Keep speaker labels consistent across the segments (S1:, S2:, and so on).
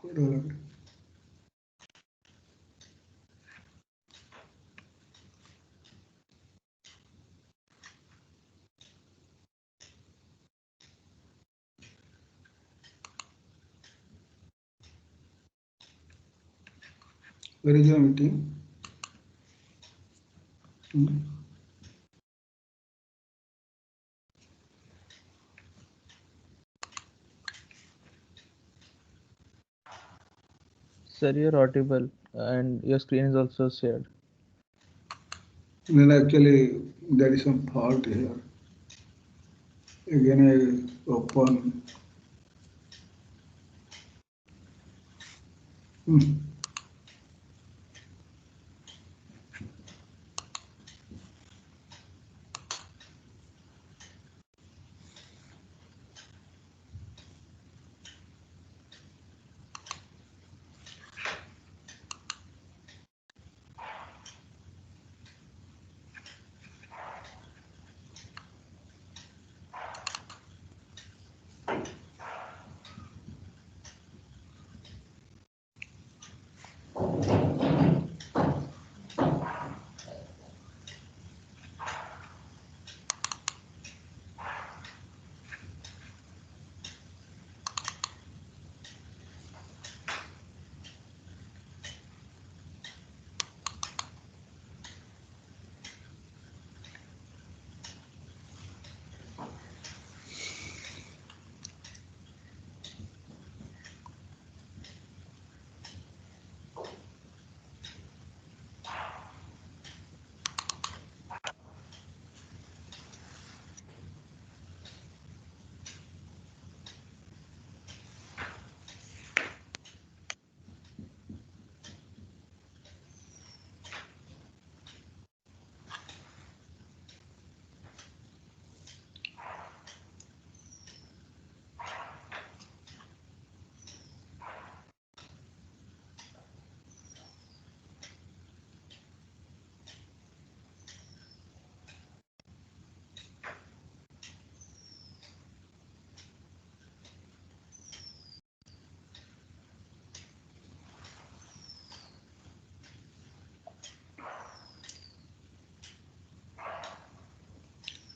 S1: Where is your meeting?
S2: Sir, you're audible and your screen is also shared.
S1: Then actually there is some fault here. Again I open.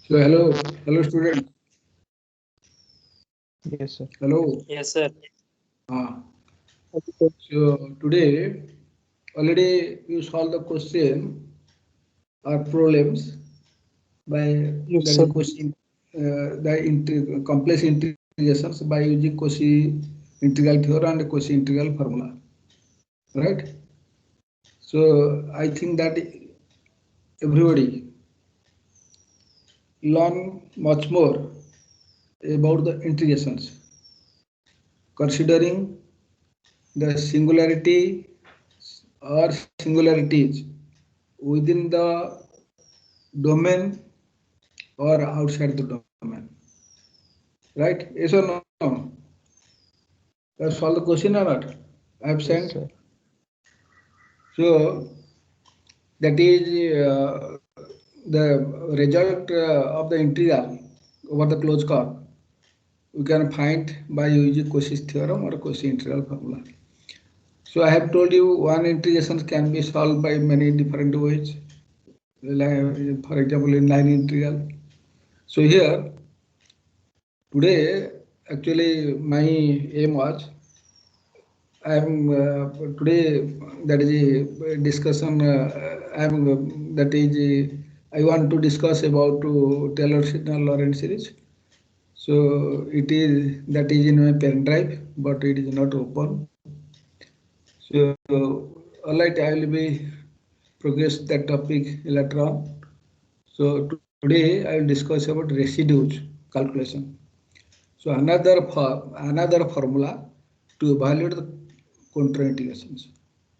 S1: So hello student.
S2: Yes, sir.
S1: Hello.
S3: Yes, sir.
S1: So today already you solve the question or problems by
S3: Yes,
S1: that
S3: sir.
S1: is question complex integrations by using Cauchy integral theorem and Cauchy integral formula, right? So I think that everybody learn much more about the integrations, considering the singularity or singularities within the domain or outside the domain. Right? Yes or no? That's all the question or not? I have
S2: Yes,
S1: sent.
S2: sir.
S1: So that is the result of the integral over the closed curve. We can find by using Cauchy's theorem or Cauchy integral formula. So I have told you one integration can be solved by many different ways. Like, for example, in line integral. So here today actually my aim was I am today that is a discussion. I am that is I want to discuss about Taylor-Sidney Lorentz series. So it is that is in my pen drive, but it is not open. So all right, I will be progress that topic later on. So today I will discuss about residues calculation. So another formula to evaluate the contraindications,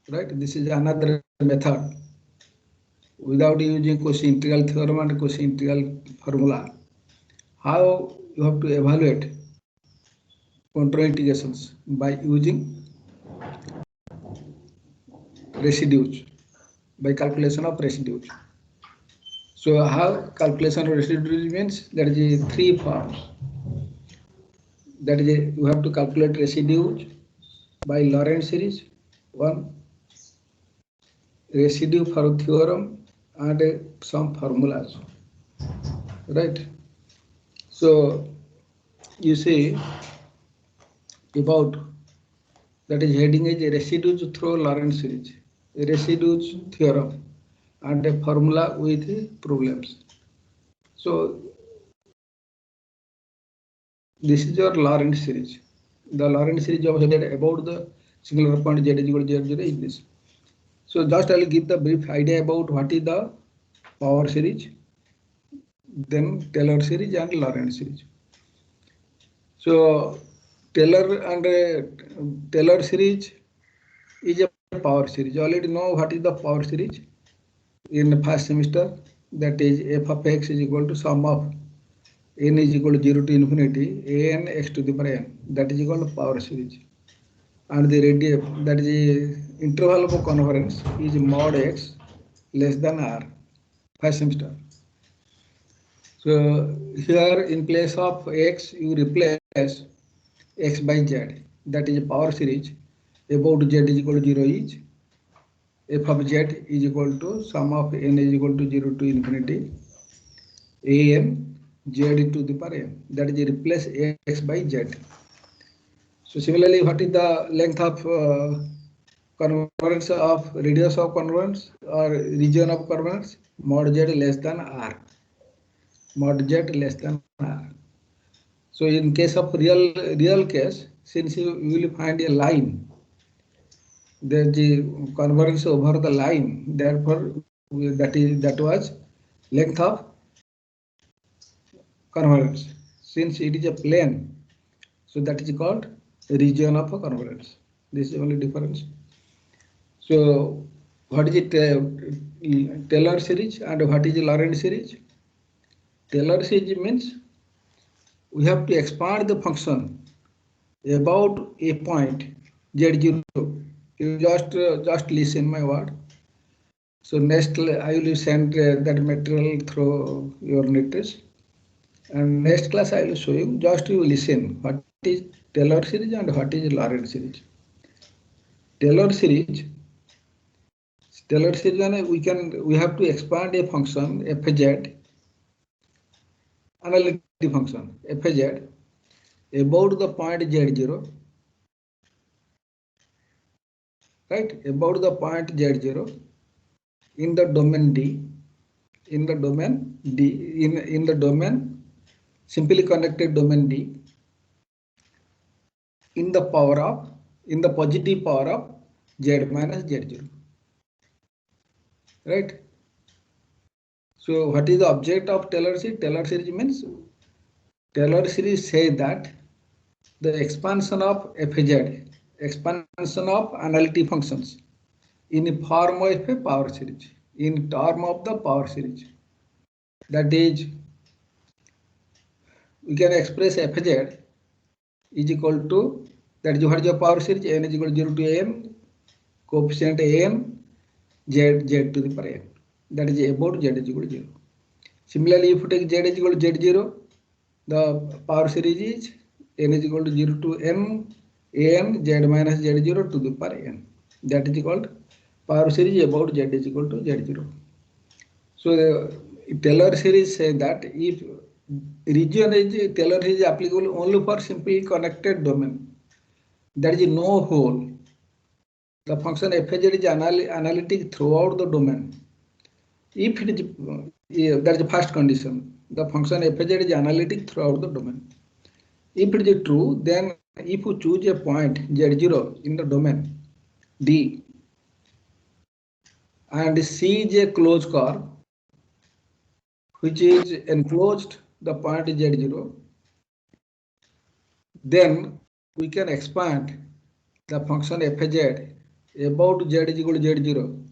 S1: right? This is another method without using Cauchy integral theorem and Cauchy integral formula. How you have to evaluate contraindications by using residues, by calculation of residues. So how calculation of residues means there is three forms. That is you have to calculate residues by Lorentz series, one residue for theorem, and some formulas, right? So you see about that is heading is residues through Lorentz series, residues theorem, and a formula with problems. So this is your Lorentz series. The Lorentz series of about the singular point z is equal to 0, 0 is this. So just I will give the brief idea about what is the power series, then Taylor series and Lorentz series. So Taylor series is a power series. You already know what is the power series in the first semester. That is f of x is equal to sum of n is equal to 0 to infinity an x to the power n. That is equal to power series. And the radius, that is the interval of convergence, is mod x less than r. First semester. So here in place of x, you replace x by z. That is a power series. About z is equal to 0 is f of z is equal to sum of n is equal to 0 to infinity an z to the power n. That is replace x by z. So similarly, what is the length of convergence of radius of convergence or region of convergence? Mod z less than r. Mod z less than r. So in case of real case, since you will find a line, the convergence over the line, therefore that was length of convergence. Since it is a plane, so that is called region of convergence. This is the only difference. So what is it? Taylor series and what is Lorentz series? Taylor series means we have to expand the function about a point z0. You just listen my word. So next I will send that material through your notice, and next class I will show you. Just you listen what is Taylor series and what is Lorentz series. Taylor series. Taylor series, we have to expand a function fz, analytic function fz about the point z0, right? About the point z0 in the domain D, in the domain simply connected domain D, in the positive power of z minus z0, right? So what is the object of Taylor series? Taylor series means Taylor series say that the expansion of fz, expansion of analytic functions in form of a power series, in term of the power series. That is, we can express fz is equal to, that is what is your power series, n is equal to 0 to n, coefficient an, z to the power n. That is about z is equal to 0. Similarly, if you take z is equal to z0, the power series is n is equal to 0 to n, an, z minus z0 to the power n. That is called power series about z is equal to z0. So the Taylor series say that if region is Taylor series is applicable only for simply connected domain, there is no hole. The function fz is analytic throughout the domain. If it is, that is the first condition. The function fz is analytic throughout the domain. If it is true, then if you choose a point z0 in the domain D and C is a closed curve which is enclosed the point z0, then we can expand the function fz about z is equal to z0,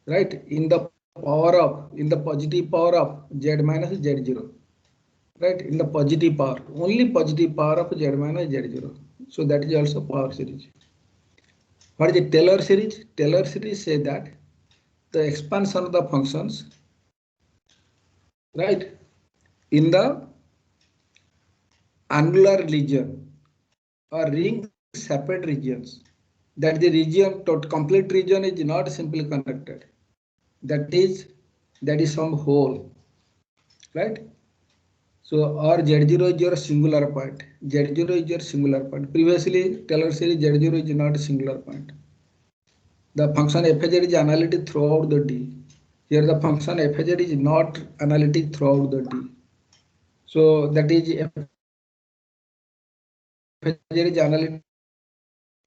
S1: right? In the positive power of z minus z0, right? In the positive power, only positive power of z minus z0. So that is also power series. What is the Taylor series? Taylor series say that the expansion of the functions, right, in the angular region or ring separate regions. That the region, complete region is not simply connected. That is some whole, right? So or Z0 is your singular point. Z0 is your singular point. Previously, Taylor series Z0 is not a singular point. The function fz is analytic throughout the D. Here the function fz is not analytic throughout the D. So that is fz is analytic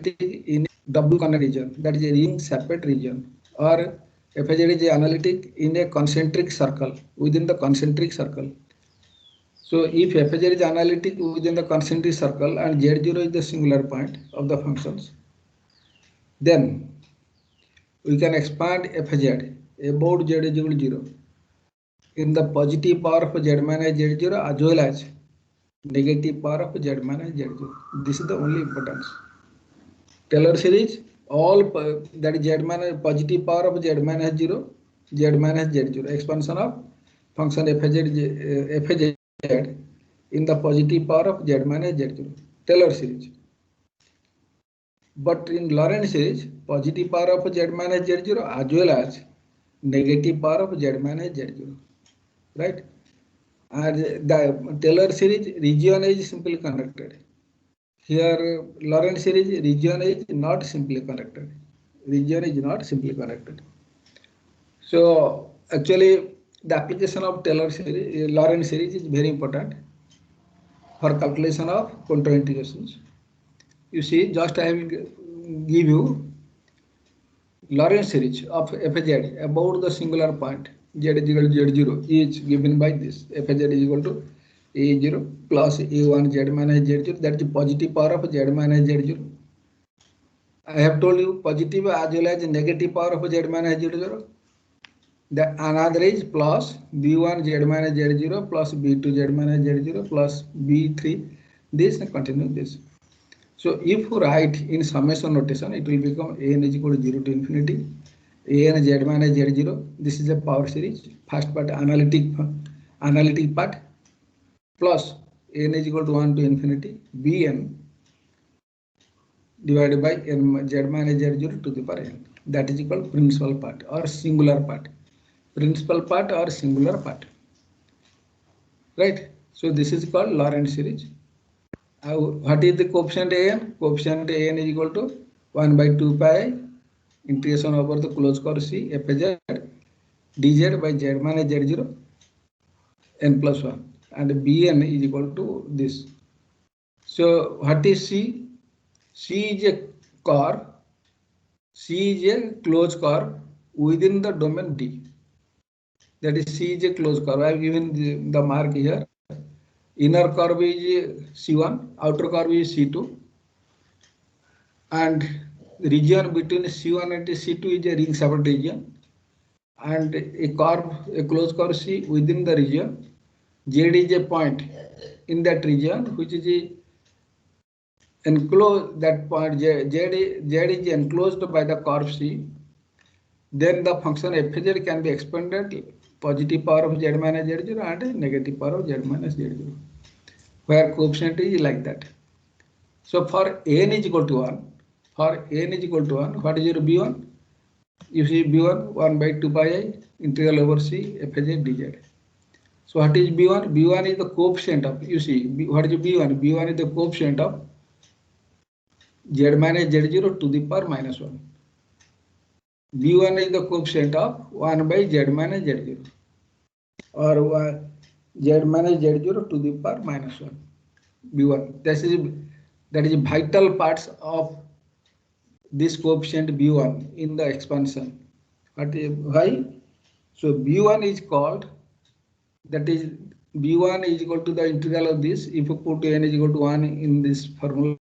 S1: in double connected region, that is a ring separate region, or fz is analytic in a concentric circle, within the concentric circle. So if fz is analytic within the concentric circle and z0 is the singular point of the functions, then we can expand fz about z is equal to 0 in the positive power of z minus z0 as well as negative power of z minus z0. This is the only importance. Taylor series, all that is z minus positive power of z minus 0, z minus z0, expansion of function fz in the positive power of z minus z0. Taylor series. But in Lorentz series, positive power of z minus z0 as well as negative power of z minus z0, right? And the Taylor series region is simply connected. Here Lorentz series region is not simply connected. Region is not simply connected. So actually the application of Taylor series, Lorentz series is very important for calculation of contour integrations. You see, just I will give you Lorentz series of fz about the singular point z is equal to z0 is given by this. Fz is equal to a0 plus a1 z minus z0, that is the positive power of z minus z0. I have told you positive as well as negative power of z minus z0. The another is plus b1 z minus z0 plus b2 z minus z0 plus b3 this and continue this. So if you write in summation notation, it will become an is equal to 0 to infinity, an z minus z0. This is a power series. First part analytic part plus an is equal to 1 to infinity, bn divided by n z minus z0 to the power n. That is equal to principal part or singular part. Principal part or singular part. Right? So this is called Lorentz series. What is the coefficient an? Coefficient an is equal to 1 by 2 pi integration over the closed curve C fz dz by z minus z0 n plus 1, and bn is equal to this. So what is C? C is a curve. C is a closed curve within the domain D. That is C is a closed curve. I have given the mark here. Inner curve is C1, outer curve is C2, and region between C1 and C2 is a ring separate region, and a closed curve C within the region. Z is a point in that region which is enclosed. That point Z is enclosed by the curve C. Then the function fz can be expanded positive power of z minus z0 and negative power of z minus z0, where coefficient is like that. So for n is equal to 1, what is your b1? You see b1 1 by 2 pi I integral over c fz dz. So what is b1? b1 is the coefficient of, you see, what is b1? b1 is the coefficient of z minus z0 to the power minus 1. b1 is the coefficient of 1 by z minus z0, or z minus z0 to the power minus 1. b1. That is vital parts of this coefficient b1 in the expansion. Why? So b1 is called, that is b1 is equal to the integral of this. If you put n is equal to 1 in this formula,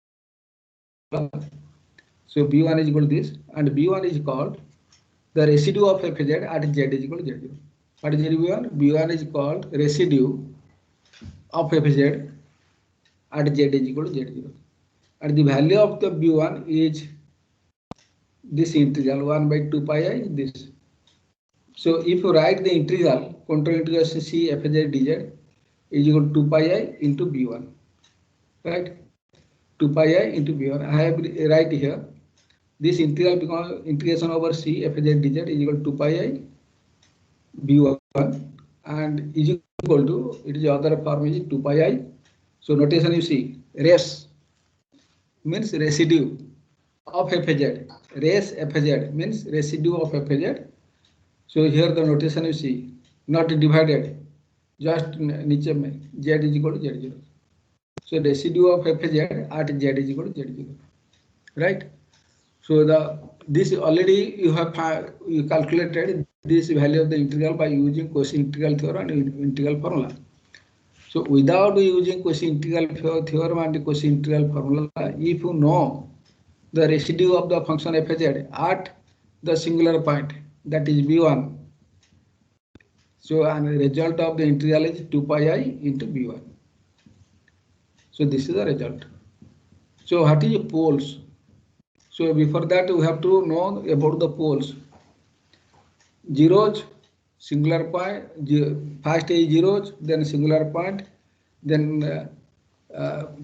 S1: so b1 is equal to this, and b1 is called the residue of fz at z is equal to z0. What is b1? b1 is called residue of fz at z is equal to z0. And the value of the b1 is this integral 1 by 2 pi I this. So if you write the integral, control integration C fz dz is equal to 2 pi I into b1, right? 2 pi I into B1. I have right here. This integral becomes integration over C f z dz is equal to 2 pi I B1 and is equal to, it is other form is 2 pi I. So notation you see, res means residue of fz. Res fz means residue of fz. So here the notation you see, not divided, just niche में z is equal to z0. So residue of fz at z is equal to z0, right? So this already you have you calculated this value of the integral by using Cauchy integral theorem and integral formula. So without using Cauchy integral theorem and Cauchy integral formula, if you know the residue of the function fz at the singular point, that is b1, so and the result of the integral is 2 pi I into b1. So this is the result. So what is poles? So before that we have to know about the poles. Zeros, singular point, first is zeros, then singular point, then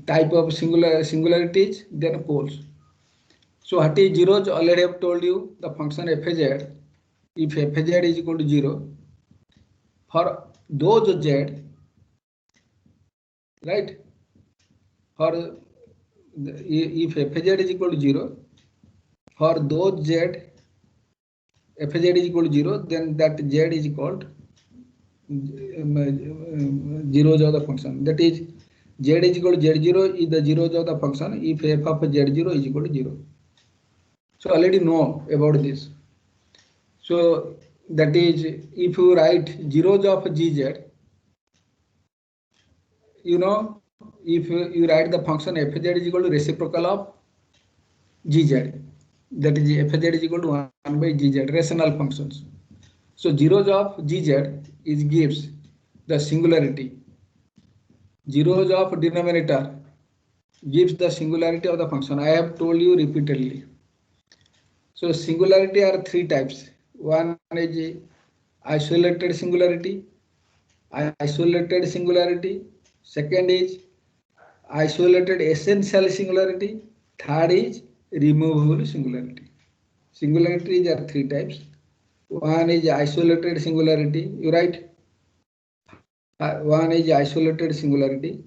S1: type of singularities, then poles. So what is zeros? Already I have told you the function fz. If fz is equal to 0, for those z, right? For if fz is equal to 0, for those z, fz is equal to 0, then that z is called zeros of the function. That is, z is equal to z0 is the zeros of the function if f of z0 is equal to 0. So already know about this. So that is, if you write zeros of gz, you know, if you write the function fz is equal to reciprocal of gz, that is fz is equal to 1 by gz, rational functions. So zeros of gz is gives the singularity. Zeros of denominator gives the singularity of the function. I have told you repeatedly. So singularity are three types. One is isolated singularity. Second is isolated essential singularity. Third is removable singularity. Singularities are three types. One is isolated singularity. You write. One is isolated singularity.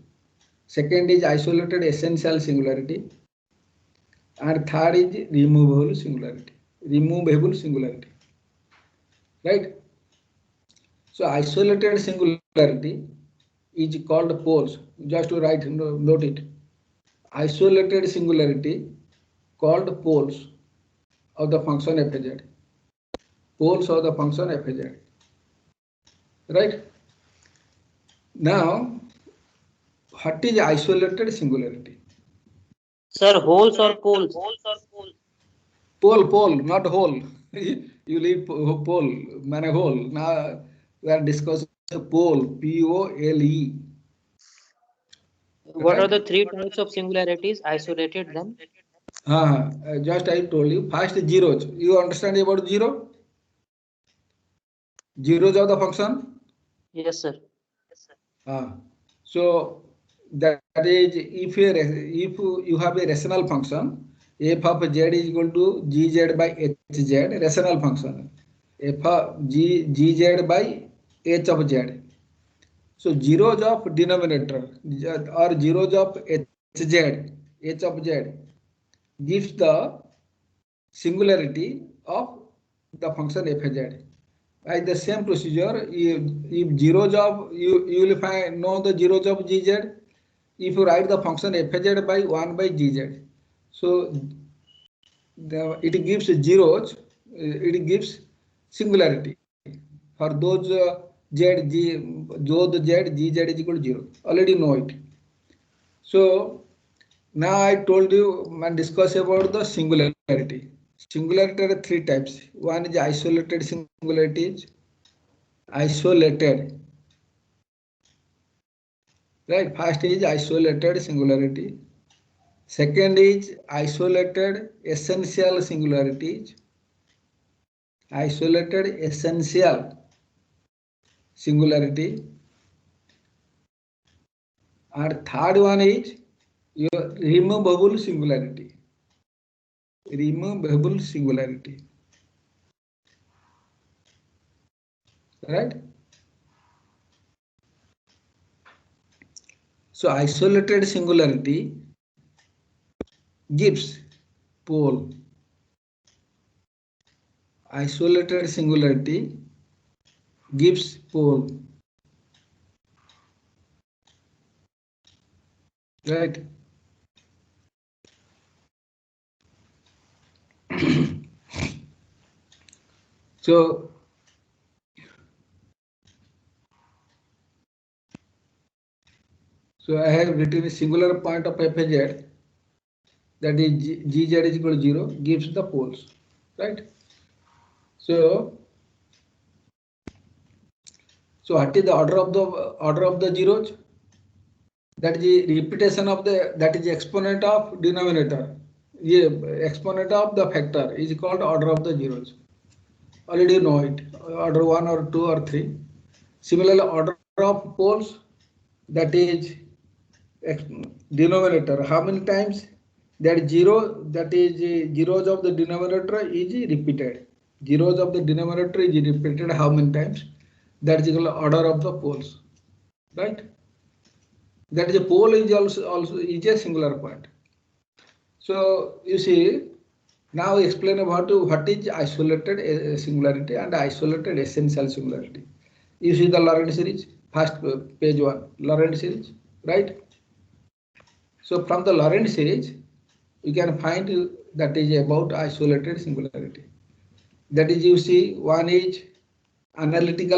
S1: Second is isolated essential singularity. And third is removable singularity. Right? So isolated singularity is called poles. Just to write, note it. Isolated singularity called poles of the function fz. Poles of the function fz. Right? Now, what is isolated singularity?
S3: Sir, holes or poles?
S1: Pole, not hole. You leave pole, man a hole. Now we are discussing pole, P-O-L-E.
S3: What are
S1: Right?
S3: the three types of singularities? Isolated them.
S1: Just I told you. First zeros. You understand about zero? Zeros of the function.
S3: Yes, sir.
S1: So that is, if you have a rational function, f of z is equal to gz by hz, rational function. F of gz by h of z. So zeros of denominator or zeros of hz, h of z gives the singularity of the function fz. By the same procedure, if zeros of you will find know the zeros of gz. If you write the function fz by 1 by gz, so it gives zeros. It gives singularity for those those gz is equal to 0. Already know it. So now I told you and discuss about the singularity. Singularity are three types. One is isolated singularities. Isolated. Right. First is isolated singularity. Second is isolated essential singularities. Isolated essential singularity. And third one is your removable singularity. Removable singularity. Right? So isolated singularity gives pole. Isolated singularity gives pole. Right? So I have written a singular point of fz, that is gz is equal to 0, gives the poles, right? So what is the order of the zeros? That is the repetition of that is the exponent of denominator. Yeah, exponent of the factor is called order of the zeros. Already you know it. Order 1 or 2 or 3. Similarly, order of poles, that is denominator. How many times that zero, that is zeros of the denominator is repeated. Zeros of the denominator is repeated how many times? That is equal to order of the poles, right? That is a pole is also is a singular point. So you see, now explain about what is isolated singularity and isolated essential singularity. You see the Lorentz series, first page 1, Lorentz series, right? So from the Lorentz series, you can find that is about isolated singularity. That is, you see, one is analytic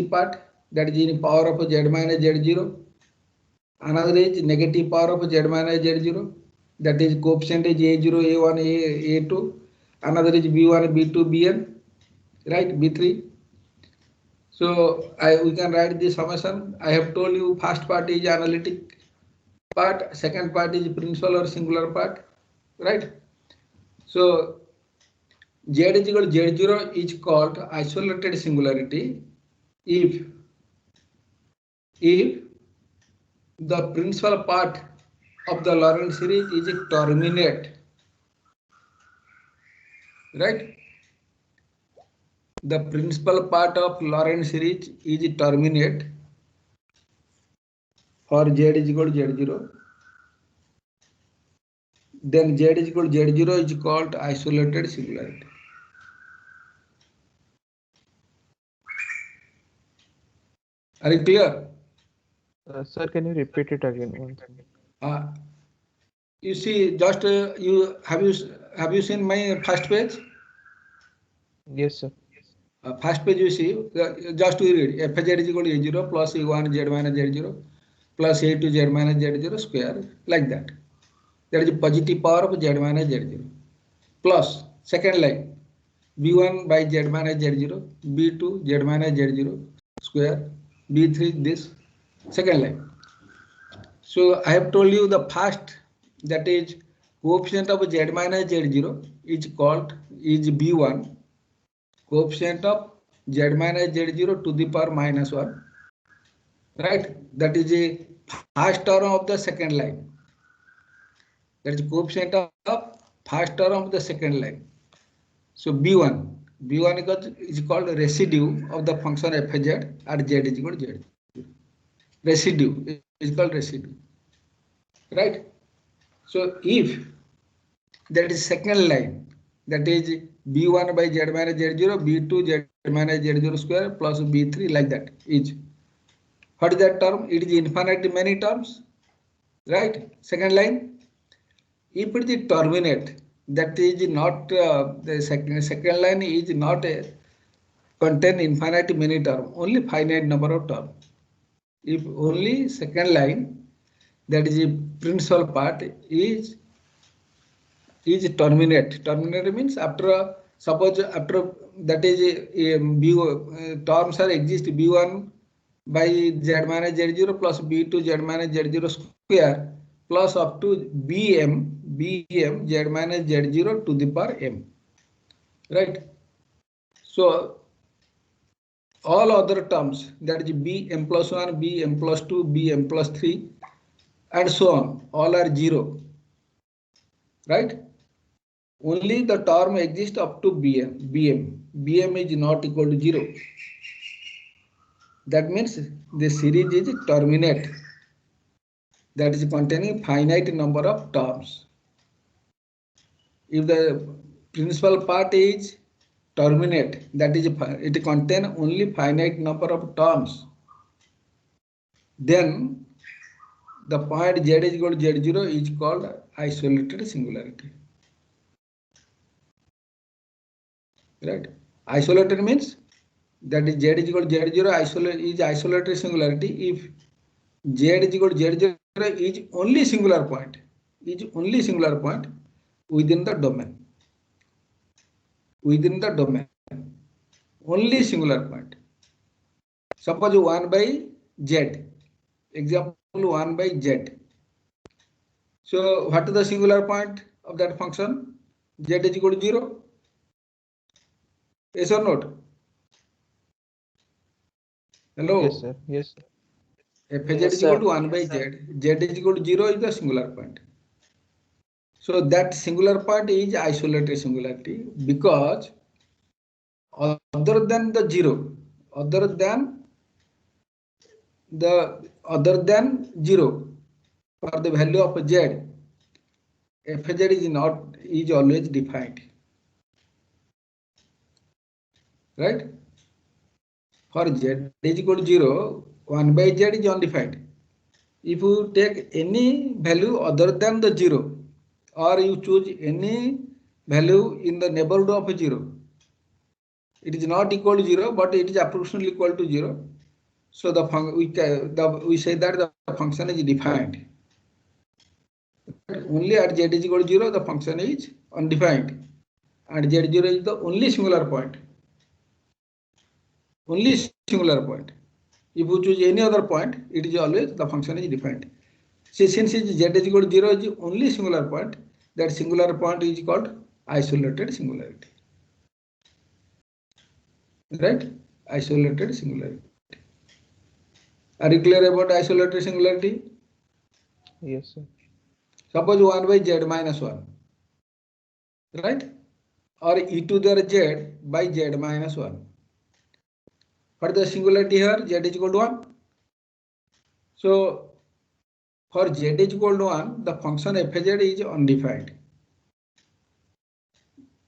S1: part, that is in power of z minus z0. Another is negative power of z minus z0, that is coefficient is a0, a1, a2. Another is b1, b2, bn, right, b3. So we can write this summation. I have told you first part is analytic part, second part is principal or singular part, right? So z is equal to z0 is called isolated singularity if the principal part of the Lorentz series is terminate, right? The principal part of Lorentz series is terminate for z is equal to z0. Then z is equal to z0 is called isolated singularity. Are you clear?
S2: Sir, can you repeat it again once?
S1: You see, just have you seen my first page?
S2: Yes, sir.
S1: First page you see, just to read, fz is equal to a0 plus a1 z minus z0 plus a2 z minus z0 square, like that. There is a positive power of z minus z0 plus second line b1 by z minus z0, b2 z minus z0 square, b3 this second line. So I have told you the first, that is coefficient of z minus z0 is called is b1, coefficient of z minus z0 to the power minus 1, right? That is a first term of the second line. That is coefficient of first term of the second line. So b1 is called residue of the function fz at z is equal to z. Residue is called residue, right? So if that is second line, that is b1 by z minus z0, b2 z minus z0 square plus b3, like that is. What is that term? It is infinite many terms, right? Second line. If it is terminate, that is not the second line is not contain infinite many term, only finite number of term. If only second line, that is the principal part is terminate. Terminate means after suppose after that is terms are exist b1 by z minus z0 plus b2 z minus z0 square plus up to bm z minus z0 to the power m, right? So all other terms, that is bm plus 1, bm plus 2, bm plus 3, and so on, all are 0, right? Only the term exists up to bm is not equal to 0. That means the series is terminate, that is containing finite number of terms. If the principal part is terminate, that is it contain only finite number of terms, then the point z is equal to z0 is called isolated singularity. Right? Isolated means that is z is equal to z0 is isolated singularity if z is equal to z0 is only singular point, within the domain. Only singular point. Suppose 1 by z. Example 1 by z. So what is the singular point of that function? Z is equal to 0. Yes or not? Hello?
S2: Yes, sir. Yes, sir.
S1: F
S3: Yes,
S1: is equal to
S3: sir.
S1: 1 by z. Z is equal to 0 is the singular point. So that singular point is isolated singularity because other than the 0, other than 0 for the value of z, Fz is always defined. Right? For z is equal to 0, 1 by z is undefined. If you take any value other than the 0, or you choose any value in the neighborhood of 0, it is not equal to 0, but it is approximately equal to 0. So we say that the function is defined. Only at z is equal to 0, the function is undefined, and z0 is the only singular point. Only singular point. If you choose any other point, it is always the function is defined. See, since z is equal to 0 is the only singular point, that singular point is called isolated singularity. Right? Isolated singularity. Are you clear about isolated singularity?
S2: Yes, sir.
S1: Suppose 1 by z minus 1. Right? Or e to the z by z minus 1. For the singularity here, z is equal to 1. So, for z is equal to 1, the function fz is undefined.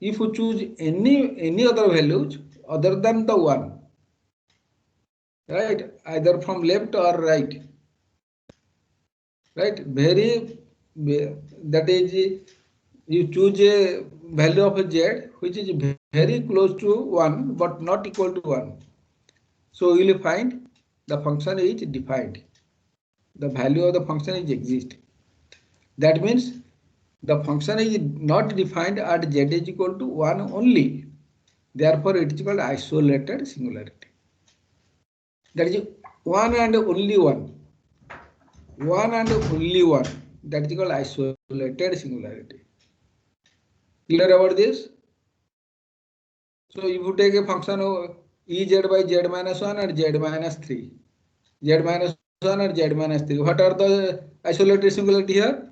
S1: If you choose any other values other than the 1, right, either from left or right, that is, you choose a value of z which is very close to 1 but not equal to 1. So you will find the function is defined. The value of the function is exist. That means the function is not defined at z is equal to 1 only. Therefore, it is called isolated singularity. That is one and only one. One and only one. That is called isolated singularity. Clear about this? So if you take a function of Ez by z minus 1 and z minus 3, z minus 1 and z minus 3, what are the isolated singularity here?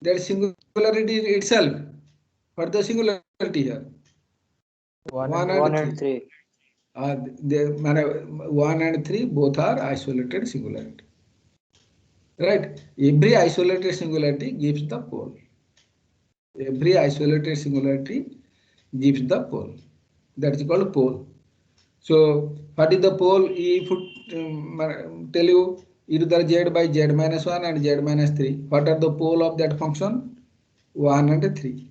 S1: That singularity itself. What is the singularity here? 1 and 3. 1 and 3 both are isolated singularity. Right? Every isolated singularity gives the pole. Every isolated singularity gives the pole. That is called pole. So, what is the pole? If tell you either z by z minus 1 and z minus 3, what are the pole of that function? 1 and 3.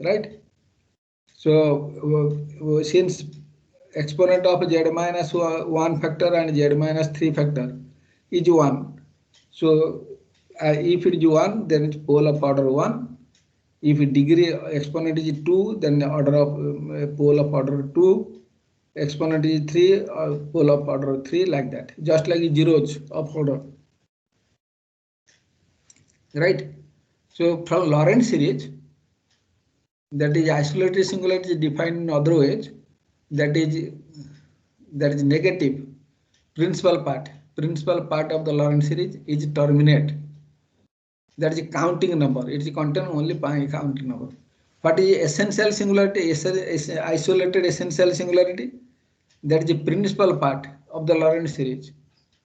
S1: Right? So, since exponent of z minus 1 factor and z minus 3 factor is 1, so if it is 1, then it's pole of order 1. If degree exponent is 2, then order of pole of order 2. Exponent is 3, pole of order 3, like that. Just like zeros of order. Right? So from Lorentz series, that is isolated singularity is defined in other ways. That is negative. Principal part of the Lorentz series is terminate. That is a counting number. It is contain only counting number. What is essential singularity? Isolated essential singularity. That is the principal part of the Lorentz series.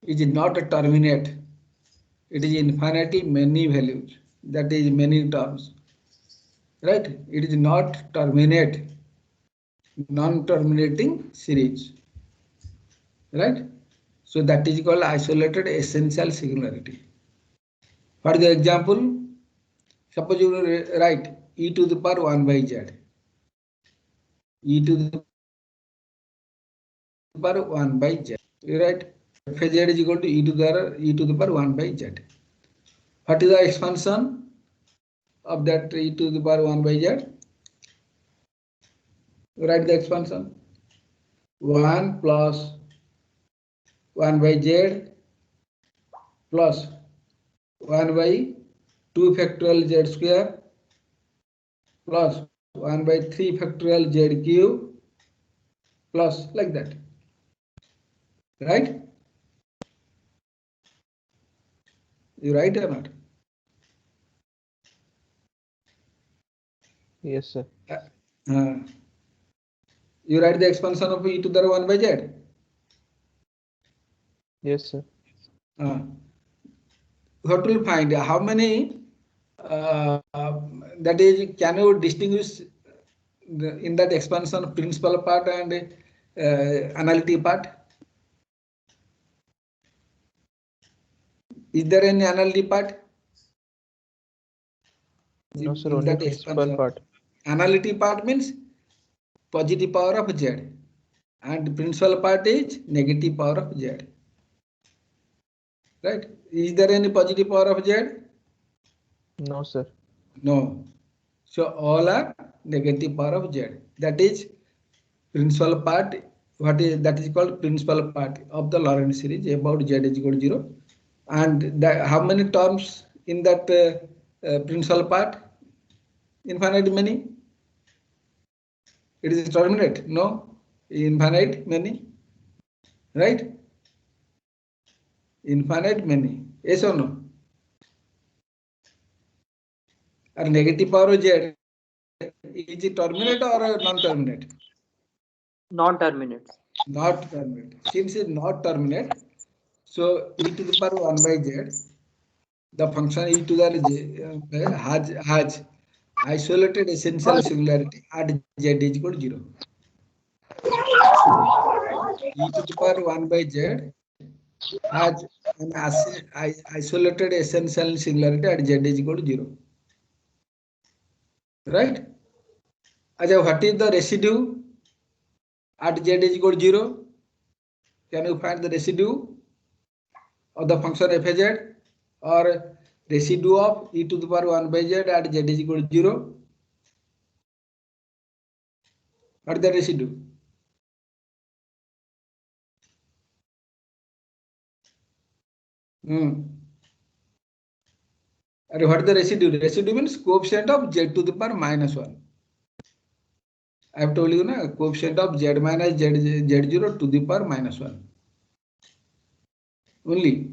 S1: It is not a terminate. It is infinitely many values. That is many terms. Right? It is not terminate. Non-terminating series. Right? So that is called isolated essential singularity. For the example, suppose you write e to the power 1 by z. E to the power 1 by z. You write f z is equal to e to the power 1 by z. What is the expansion of that e to the power 1 by z? You write the expansion. 1 plus 1 by z plus 1 by 2 factorial z square plus 1 by 3 factorial z cube plus like that. Right? You write or not?
S2: Yes, sir.
S1: You write the expansion of e to the 1 by z.
S2: Yes, sir.
S1: What will find? How many? That is, can you distinguish in that expansion principal part and analytic part? Is there any analytic part?
S2: No, sir.
S1: In
S2: Only
S1: that
S2: principal
S1: expansion.
S2: part.
S1: Analytic part means positive power of z, and principal part is negative power of z. Right? Is there any positive power of z?
S2: No, sir.
S1: No. So all are negative power of z. That is principal part. What is that is called principal part of the Lorentz series about z is equal to 0. And how many terms in that principal part? Infinite many. It is terminate? No. Infinite many. Right? Infinite many. Yes or no? Or negative power of z, is it terminate or non-terminate?
S3: Non-terminate.
S1: Not terminate. Since it is not terminate, so e to the power 1 by z, the function e to the z has isolated essential singularity at z is equal to 0. E to the power 1 by z has an isolated essential singularity at z is equal to 0. Right? What is the residue at z is equal to 0? Can you find the residue of the function f z, or residue of e to the power 1 by z at z is equal to 0? What is the residue? What is the residue? Residue means coefficient of z to the power minus 1. I have told you, na, coefficient of z minus z0 to the power minus 1. Only.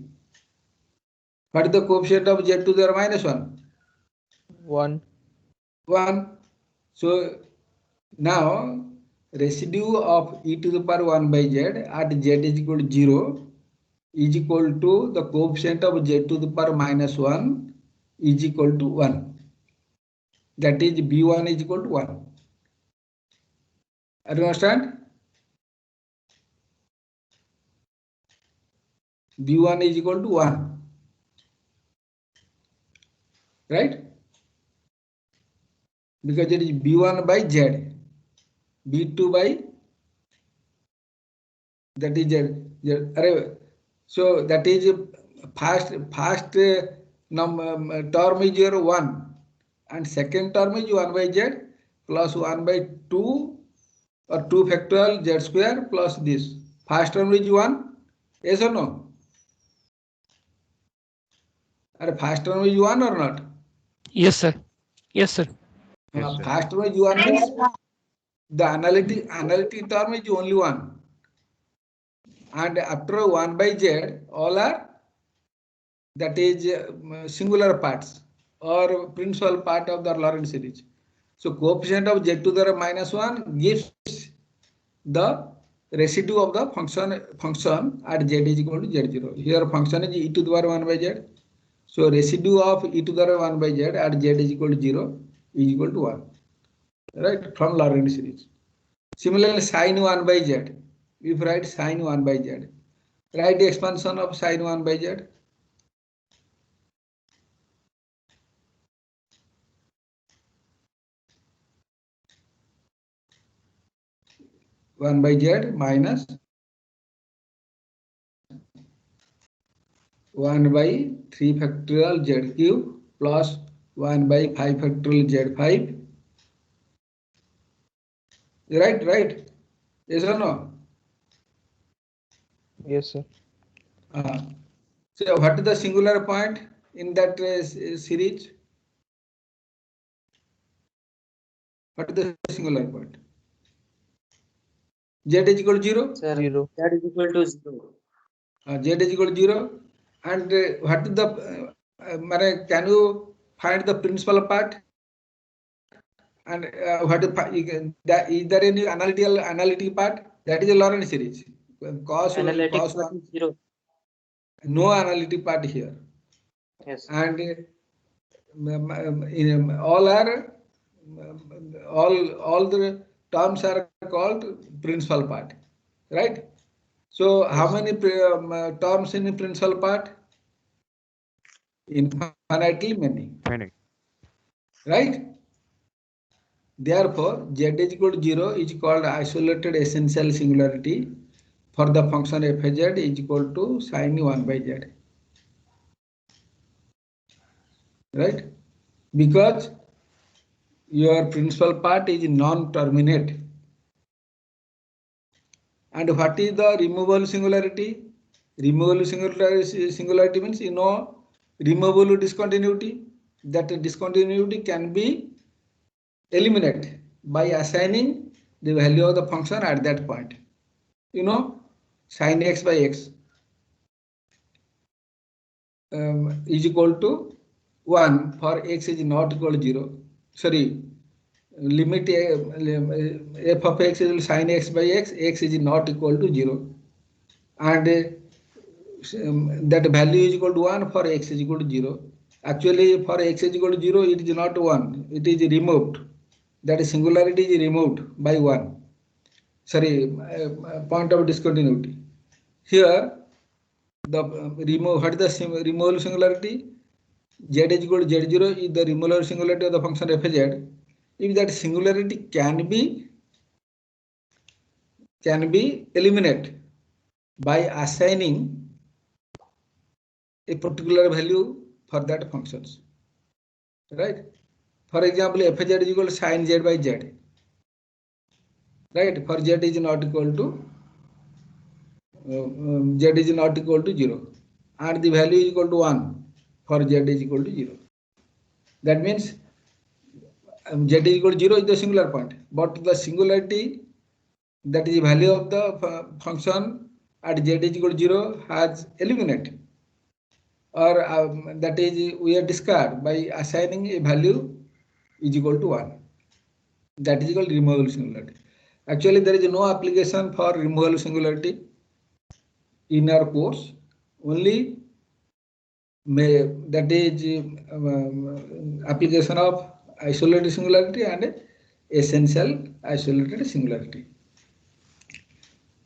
S1: What is the coefficient of z to the power minus 1?
S2: 1.
S1: 1. So now residue of e to the power 1 by z at z is equal to 0 is equal to the coefficient of z to the power minus 1 is equal to 1. That is b1 is equal to 1. Are you understand? b1 is equal to 1. Right? Because it is b1 by z, b2 by that is z. So that is first term is your 1, and second term is 1 by z plus 1 by 2 or 2 factorial z square plus this. First term is 1. Yes or no? Are first term is 1 or not?
S4: Yes, sir. Yes, sir.
S1: First term is 1 means the analytic term is only 1. And after 1 by z, all are that is singular parts. or principal part of the Lorentz series. So coefficient of z to the -1 gives the residue of the function at z is equal to z0. Here function is e to the power 1 by z. So residue of e to the power 1 by z at z is equal to 0 is equal to 1. Right, from Lorentz series. Similarly, sin 1 by z. If write sin 1 by z, write the expansion of sin 1 by z. 1 by z minus 1 by 3 factorial z cube plus 1 by 5 factorial z5. Right? Yes or no?
S2: Yes, sir.
S1: So what is the singular point in that series? What is the singular point? Z is equal to 0.
S3: Sir,
S2: 0.
S3: that is equal to 0.
S1: Z is equal to 0. And what is the can you find the principal part? And what is there any analytic part? That is a Lorentz series.
S3: Analytic
S1: Cos
S3: part is 0.
S1: no analytic part here.
S3: Yes.
S1: And all the terms are called principal part, right? So
S3: Yes.
S1: how many terms in the principal part? Infinitely many. Right? Therefore, z is equal to 0 is called isolated essential singularity for the function f z is equal to sin 1 by z. Right? Because your principal part is non-terminate. And what is the removable singularity? Removable singularity means removable discontinuity. That discontinuity can be eliminated by assigning the value of the function at that point. Sin x by x is equal to 1 for x is not equal to 0. Sorry, limit f of x is sin x by x is not equal to 0. And that value is equal to 1 for x is equal to 0. Actually, for x is equal to 0, it is not 1. It is removed. That singularity is removed by 1. Sorry, point of discontinuity. Here, the what is the removable singularity? Z is equal to Z0 is the removable singularity of the function f z. If that singularity can be eliminated by assigning a particular value for that functions, right? For example, f z is equal to sin z by z, right? For z is not equal to z is not equal to 0, and the value is equal to 1 for z is equal to 0. That means z is equal to 0 is the singular point, but the singularity, that is the value of the function at z is equal to 0 has eliminated, or that is we are discard by assigning a value is equal to 1. That is called removable singularity. Actually, there is no application for removable singularity in our course. Only that is application of isolated singularity and essential isolated singularity.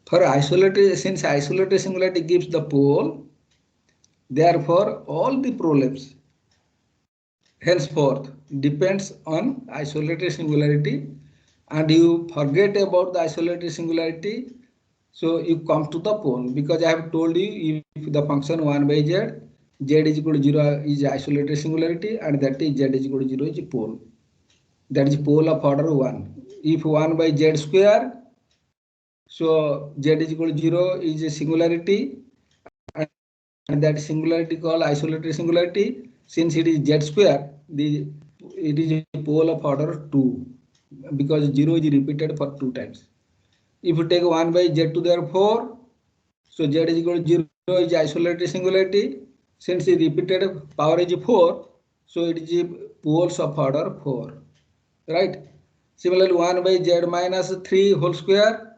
S1: For isolated, since isolated singularity gives the pole, therefore all the problems henceforth depends on isolated singularity, and you forget about the isolated singularity, so you come to the pole, because I have told you if the function 1 by z, z is equal to 0 is isolated singularity, and that is z is equal to 0 is a pole. That is pole of order 1. If 1 by z square, so z is equal to 0 is a singularity, and that singularity called isolated singularity. Since it is z square, it is a pole of order 2, because 0 is repeated for 2 times. If you take 1 by z to the 4, so z is equal to 0 is isolated singularity. Since the repeated power is 4, So it is poles of order 4. Right? Similarly, 1 by z minus 3 whole square.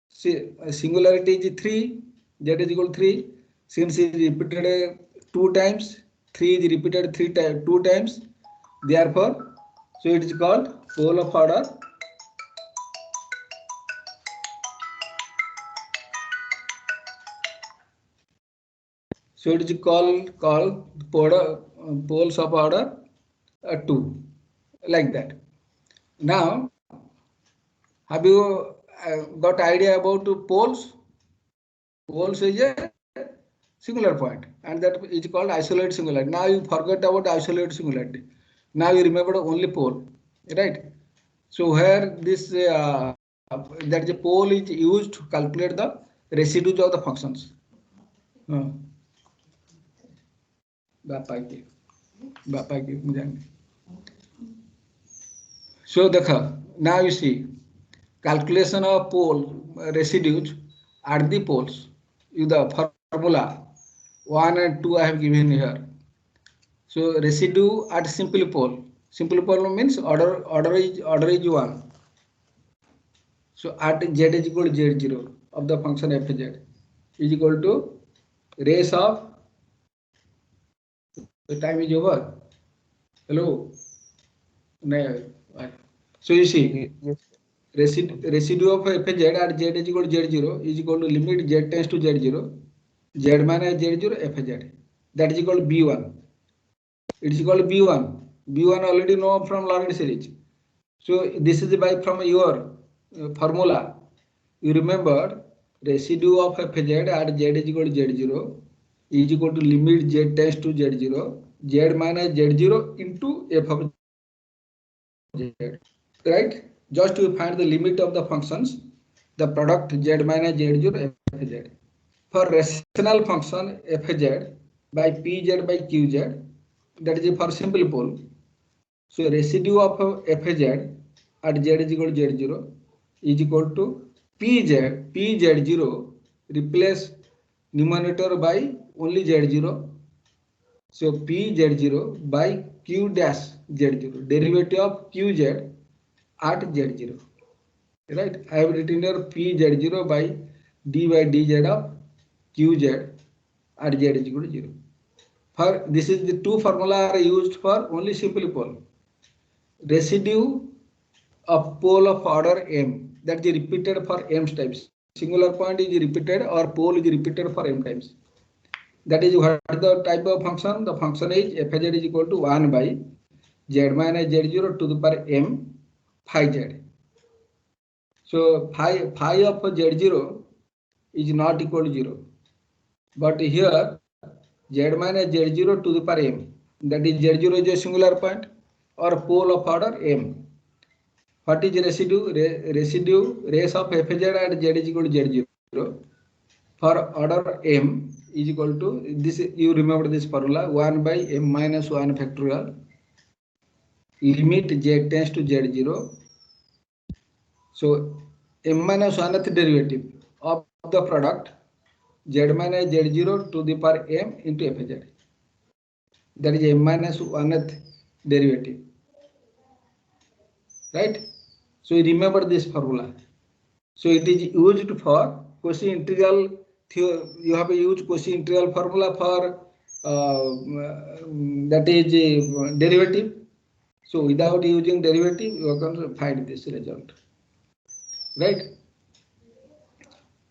S1: Singularity is 3. Z is equal to 3. Since it is repeated 2 times, 3 is repeated 2 times. Therefore, so it is called pole of order. So it is called poles of order 2, like that. Now, have you got idea about poles? Poles is a singular point, and that is called isolated singularity. Now you forget about isolated singularity. Now you remember only pole, right? So where this that the pole is used to calculate the residues of the functions. So now you see calculation of pole residues at the poles. The formula 1 and 2 I have given here. So residue at simple pole. Simple pole means order is 1. So at z is equal to z0 of the function f z is equal to race of, the time is over. Hello. So you see
S2: Yes.
S1: residue of f z at z is equal to z0 is equal to limit z tends to z0, z minus z0 f z. That is equal to b1. It is equal to b1. B1 already know from learned series. So this is by from your formula. You remember residue of fz at z is equal to z0 is equal to limit z tends to z0, z minus z0 into f of z. Right? Just to find the limit of the functions, the product z minus z0 fz. For rational function fz by pz by qz, that is for simple pole. So residue of fz at z is equal to z0 is equal to pz0, replace numerator by only z0. So pz0 by q dash z0, derivative of qz at z0. Right? I have written here pz0 by d by dz of qz at z is equal to 0. For this is the two formula are used for only simple pole. Residue of pole of order m, that is repeated for m times. Singular point is repeated or pole is repeated for m times. That is what the type of function. The function is fz is equal to 1 by z minus z0 to the power m phi z. So phi of z0 is not equal to 0. But here z minus z0 to the power m, that is z0 is a singular point or pole of order m. What is residue? Residue race of fz at z is equal to z0 for order m is equal to this. You remember this formula 1 by m minus 1 factorial limit z tends to z0. So m minus 1th derivative of the product z minus z0 to the power m into fz. That is m minus 1th derivative. Right? So you remember this formula. So it is used for Cauchy integral theory. You have used Cauchy integral formula for that is derivative. So without using derivative, you can find this result. Right?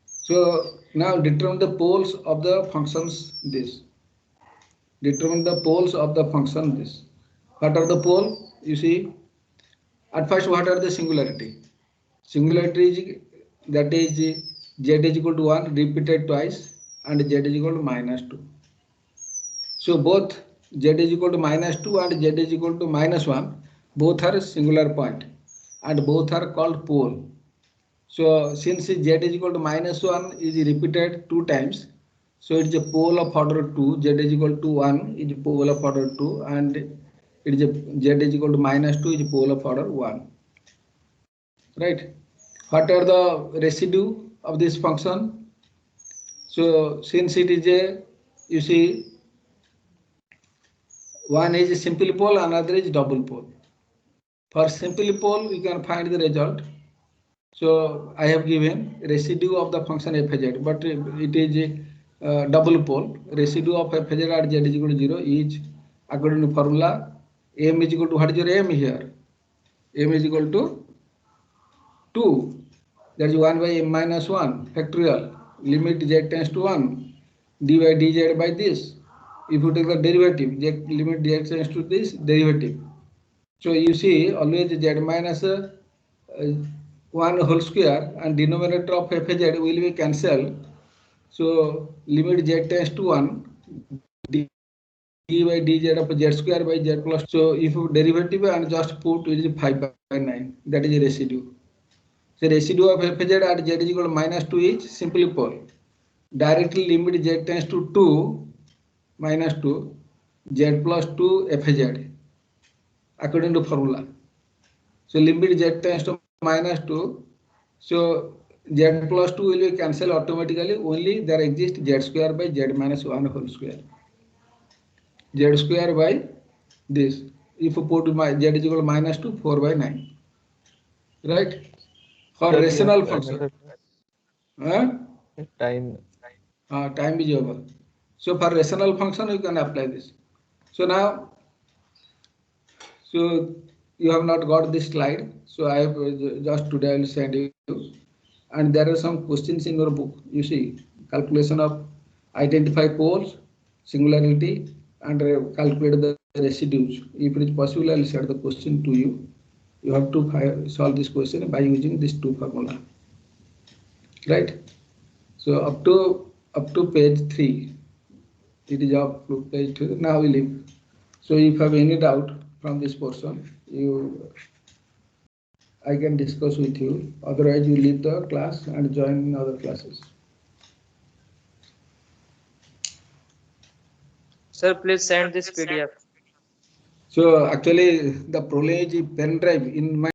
S1: So now determine the poles of the functions this. Determine the poles of the function this. What are the pole? You see, at first what are the singularity? Singularity is that is z is equal to 1 repeated twice and z is equal to minus 2. So both z is equal to minus 2 and z is equal to minus 1, both are singular point and both are called pole. So since z is equal to minus 1 is repeated 2 times, so it is a pole of order 2, z is equal to 1 is a pole of order 2 and it is a z is equal to minus 2 is a pole of order 1. Right? What are the residue of this function? So since it is a, you see, One is simple pole, another is double pole. For simple pole, we can find the result. So I have given residue of the function f z, but it is double pole. Residue of f z at z is equal to 0 is according to formula m is equal to what is your m here? M is equal to 2. That is 1 by m minus 1 factorial. Limit z tends to 1 d by dz by this. If you take the derivative, z limit z tends to this derivative. So you see always z minus 1 whole square and denominator of f z will be cancelled. So limit z tends to 1 d by dz of z square by z plus. So if you derivative and just put it is 5 by 9, that is a residue. So residue of f z at z is equal to minus 2 is simply pole. Directly limit z tends to 2 minus 2 z plus 2 f z according to formula. So limit z tends to minus 2. So z plus 2 will be cancelled automatically. Only there exists z square by z minus 1 whole square. Z square by this. If you put z is equal to minus 2, 4 by 9. Right? For
S2: Sir,
S1: rational
S2: yes,
S1: function.
S2: time.
S1: Time is over. So for rational function, you can apply this. So now, so you have not got this slide. So I have just today I will send you. And there are some questions in your book. You see, calculation of identify poles, singularity, and calculate the residues. If it is possible, I will share the question to you. You have to solve this question by using these two formula. Right? So up to page 3. It is up to page 2. Now we leave. So if you have any doubt from this portion, I can discuss with you. Otherwise, you leave the class and join in other classes.
S3: Sir, please send this PDF.
S1: So actually, the problem is pen drive in my